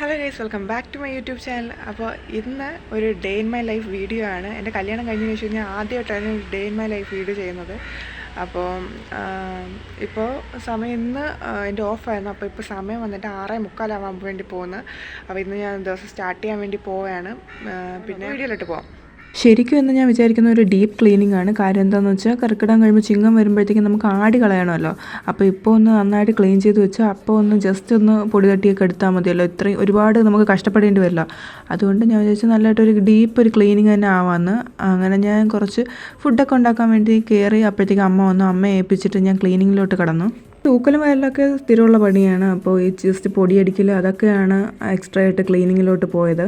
Hello guys, welcome back to my YouTube channel. അപ്പോൾ ഇന്ന് ഒരു day in my life video ആണ്. എൻ്റെ കല്യാണം കഴിഞ്ഞതിന് ശേഷം ഞാൻ ആദ്യമായിട്ടാണ് ഒരു day in my life video ചെയ്യുന്നത്. അപ്പോൾ ഇപ്പോൾ സമയം ഇന്ന് എൻ്റെ ഓഫായിരുന്നു. അപ്പോൾ ഇപ്പോൾ സമയം വന്നിട്ട് 6:45 വേണ്ടി പോകുന്നു. അപ്പോൾ ഇന്ന് ഞാൻ ദിവസം സ്റ്റാർട്ട് ചെയ്യാൻ വേണ്ടി പോവുകയാണ്. പിന്നെ വീഡിയോയിലോട്ട് പോകാം. ശരിക്കും എന്ന് ഞാൻ വിചാരിക്കുന്ന ഒരു ഡീപ്പ് ക്ലീനിങ് ആണ്. കാര്യം എന്താണെന്ന് വെച്ചാൽ കർക്കിടകം കഴിയുമ്പോൾ ചിങ്ങം വരുമ്പോഴത്തേക്കും നമുക്ക് ആടി കളയണമല്ലോ. അപ്പോൾ ഇപ്പോൾ ഒന്ന് നന്നായിട്ട് ക്ലീൻ ചെയ്ത് വെച്ചാൽ അപ്പോൾ ഒന്ന് ജസ്റ്റ് ഒന്ന് പൊടി തട്ടിയൊക്കെ എടുത്താൽ മതിയല്ലോ. ഇത്രയും ഒരുപാട് നമുക്ക് കഷ്ടപ്പെടേണ്ടി വരില്ല. അതുകൊണ്ട് ഞാൻ വിചാരിച്ചു നല്ലതായിട്ടൊരു ഡീപ്പ് ഒരു ക്ലീനിങ് തന്നെ ആവാമെന്ന്. അങ്ങനെ ഞാൻ കുറച്ച് ഫുഡൊക്കെ ഉണ്ടാക്കാൻ വേണ്ടി കയറി. അപ്പോഴത്തേക്കും അമ്മയെ ഏൽപ്പിച്ചിട്ട് ഞാൻ ക്ലീനിങ്ങിലോട്ട് കടന്നു. തൂക്കലും വയലിലൊക്കെ സ്ഥിരമുള്ള പണിയാണ്. അപ്പോൾ ഈ ജസ്റ്റ് പൊടിയടിക്കൽ അതൊക്കെയാണ് എക്സ്ട്രാ ആയിട്ട് ക്ലീനിങ്ങിലോട്ട് പോയത്.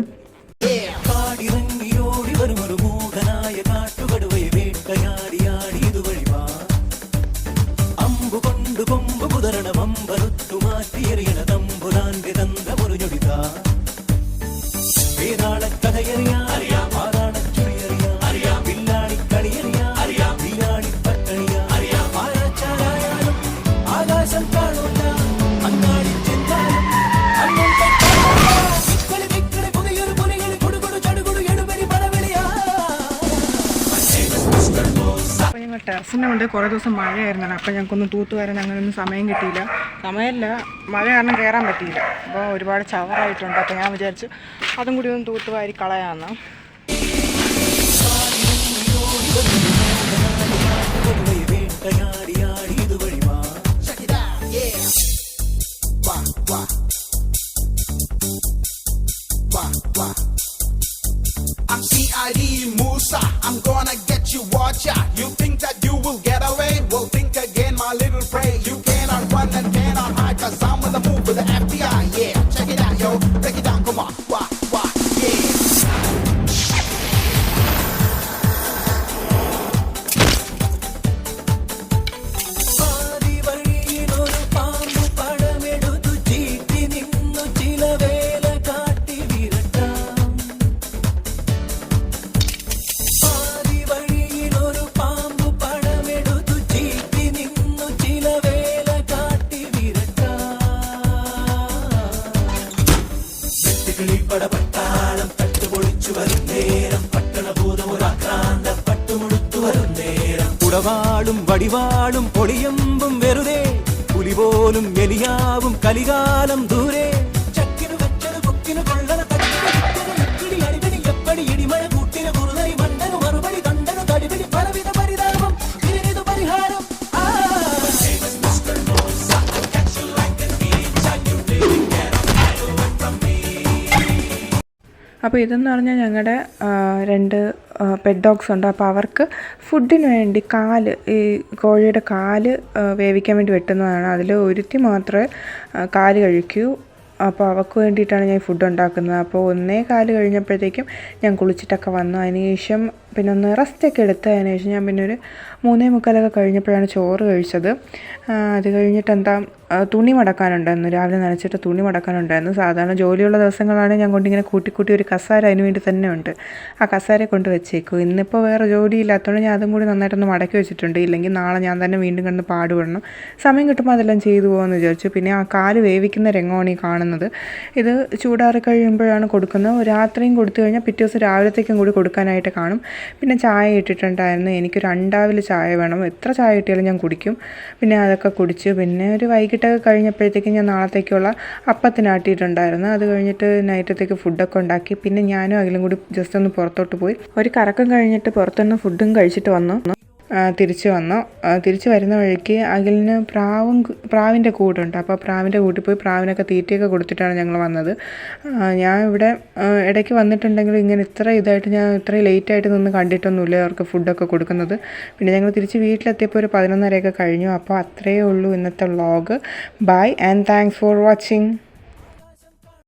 ടെറസിൻ്റെ കൊണ്ട് കുറേ ദിവസം മഴയായിരുന്നല്ലോ. അപ്പോൾ ഞങ്ങൾക്കൊന്ന് തൂത്ത് വരാൻ അങ്ങനെയൊന്നും സമയം കിട്ടിയില്ല. സമയമില്ല, മഴ കാരണം കയറാൻ പറ്റിയില്ല. അപ്പോൾ ഒരുപാട് ചവറായിട്ടുണ്ട്. അപ്പോൾ ഞാൻ വിചാരിച്ചു അതും കൂടി ഒന്ന് തൂത്ത് വാരി കളയാമെന്ന്. I'm C.I.D. Musa, I'm gonna get you, watch out. You think that you will get away? Well, think again, my little prey. You cannot run and cannot hide, cause I'm on the move with the FBI, yeah. Check it out, yo, break it down, come on, wah, yeah. ഉടവാളും വടിവാളും പൊളിയമ്പും വെറുതെ പുലിപോലും എലിയാവും കലികാലം ദൂരെ ചക്കിനു വെച്ചത് കൊക്കിനു കൊള്ളണ അടിപിടി എപ്പടി ഇടിമഴ കൂട്ടിന് കുറുനരി മണ്ടനു മറുപടി കണ്ടനു തടിപിടി പലവിധ പരിതാപം ഇതിനിതു പരിഹാരം. അപ്പോൾ ഇതെന്ന് പറഞ്ഞാൽ ഞങ്ങളുടെ 2 പെറ്റ് ഡോഗ്സ് ഉണ്ട്. അപ്പോൾ അവർക്ക് ഫുഡിന് വേണ്ടി ഈ കോഴിയുടെ കാല് വേവിക്കാൻ വേണ്ടി വെട്ടുന്നതാണ്. അതിൽ ഒരുത്തി മാത്രമേ കാല് കഴിക്കൂ. അപ്പോൾ അവൾക്ക് വേണ്ടിയിട്ടാണ് ഞാൻ ഫുഡ് ഉണ്ടാക്കുന്നത്. അപ്പോൾ 1:15 കഴിഞ്ഞപ്പോഴത്തേക്കും ഞാൻ കുളിച്ചിട്ടൊക്കെ വന്നു. അതിനുശേഷം പിന്നെ ഒന്ന് റെസ്റ്റൊക്കെ എടുത്ത് അതിനുശേഷം ഞാൻ പിന്നെ ഒരു 3:45 കഴിഞ്ഞപ്പോഴാണ് ചോറ് കഴിച്ചത്. അത് കഴിഞ്ഞിട്ട് തുണി മടക്കാനുണ്ടായിരുന്നു. രാവിലെ നനച്ചിട്ട് തുണി മടക്കാനുണ്ടായിരുന്നു. സാധാരണ ജോലിയുള്ള ദിവസങ്ങളാണ് ഞാൻ കൊണ്ടിങ്ങനെ കൂട്ടി ഒരു കസാര അതിന് വേണ്ടി തന്നെ ഉണ്ട്. ആ കസാരയെ കൊണ്ട് വെച്ചേക്കും. ഇന്നിപ്പോൾ വേറെ ജോലിയില്ലാത്തതുകൊണ്ട് ഞാൻ അതും കൂടി നന്നായിട്ടൊന്ന് മടക്കി വെച്ചിട്ടുണ്ട്. ഇല്ലെങ്കിൽ നാളെ ഞാൻ തന്നെ വീണ്ടും കിടന്ന് പാടുപെടണം. സമയം കിട്ടുമ്പോൾ അതെല്ലാം ചെയ്തു പോകുമെന്ന് വിചാരിച്ചു. പിന്നെ ആ കാല് വേവിക്കുന്ന രംഗമാണ് ഈ കാണുന്നത്. ഇത് ചൂടാറി കഴിയുമ്പോഴാണ് കൊടുക്കുന്നത്. രാത്രിയും കൊടുത്തു കഴിഞ്ഞാൽ പിറ്റേ ദിവസം രാവിലത്തേക്കും കൂടി കൊടുക്കാനായിട്ട് കാണും. പിന്നെ ചായ ഇട്ടിട്ടുണ്ടായിരുന്നു. എനിക്കൊരു 2 ആവിൽ ചായ വേണം. എത്ര ചായ കിട്ടിയാലും ഞാൻ കുടിക്കും. പിന്നെ അതൊക്കെ കുടിച്ചു. പിന്നെ ഒരു വൈകിട്ടൊക്കെ കഴിഞ്ഞപ്പോഴത്തേക്കും ഞാൻ നാളത്തേക്കുള്ള അപ്പത്തിനാട്ടിയിട്ടുണ്ടായിരുന്നു. അത് കഴിഞ്ഞിട്ട് നൈറ്റത്തേക്ക് ഫുഡൊക്കെ ഉണ്ടാക്കി. പിന്നെ ഞാനും അഖിലും കൂടി ജസ്റ്റ് ഒന്ന് പുറത്തോട്ട് പോയി ഒരു കറക്കം കഴിഞ്ഞിട്ട് പുറത്തുനിന്ന് ഫുഡും കഴിച്ചിട്ട് തിരിച്ച് വരുന്ന വഴിക്ക് അഖിലിന് പ്രാവിൻ്റെ കൂടുണ്ട്. അപ്പോൾ പ്രാവിൻ്റെ കൂട്ടിൽ പോയി പ്രാവിനൊക്കെ തീറ്റയൊക്കെ കൊടുത്തിട്ടാണ് ഞങ്ങൾ വന്നത്. ഞാൻ ഇവിടെ ഇടയ്ക്ക് വന്നിട്ടുണ്ടെങ്കിലും ഇങ്ങനെ ഇതായിട്ട് ഞാൻ ഇത്രയും ലേറ്റായിട്ട് നിന്ന് കണ്ടിട്ടൊന്നുമില്ല അവർക്ക് ഫുഡൊക്കെ കൊടുക്കുന്നത്. പിന്നെ ഞങ്ങൾ തിരിച്ച് വീട്ടിലെത്തിയപ്പോൾ ഒരു 11:30 കഴിഞ്ഞു. അപ്പോൾ അത്രയേ ഉള്ളൂ ഇന്നത്തെ vlog. Bye and thanks for watching.